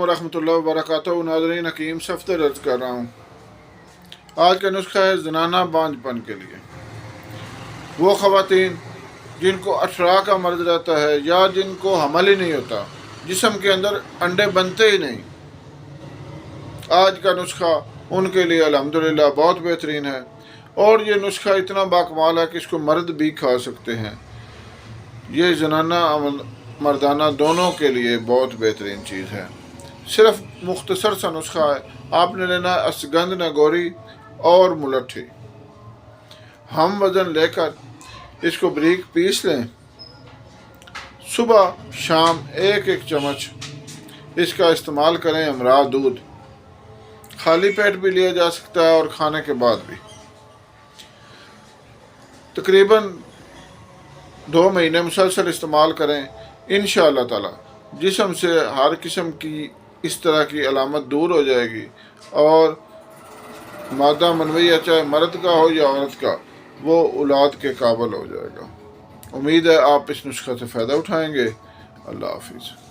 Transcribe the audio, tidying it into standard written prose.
रहमतुल्लाहि व बरकातहू। नाज़रीन हकीम सफ़्तर अर्ज़ कर रहा हूँ। आज का नुस्खा है ज़नाना बांझपन के लिए। वो ख़वातीन जिनको अठरा का मर्ज़ रहता है या जिनको हमल ही नहीं होता, जिस्म के अंदर अंडे बनते ही नहीं, आज का नुस्खा उनके लिए अल्हम्दुलिल्लाह बहुत बेहतरीन है। और ये नुस्खा इतना बाकमाल है कि इसको मर्द भी खा सकते हैं। ये ज़नाना मर्दाना दोनों के लिए बहुत बेहतरीन चीज़ है। सिर्फ मुख्तसर सा नुस्खा है। आपने लेना असगंध नगोरी और मुलट्ठी। हम वज़न लेकर इसको बारीक पीस लें। सुबह शाम एक एक चम्मच इसका इस्तेमाल करें। हमरा दूध खाली पेट भी लिया जा सकता है और खाने के बाद भी। तकरीबन 2 महीने मुसलसल इस्तेमाल करें। इंशाअल्लाह ताला जिस्म से हर किस्म की इस तरह की अलामत दूर हो जाएगी और मादा मनवैया चाहे मर्द का हो या औरत का, वो औलाद के काबिल हो जाएगा। उम्मीद है आप इस नुस्खा से फ़ायदा उठाएंगे। अल्लाह हाफिज़।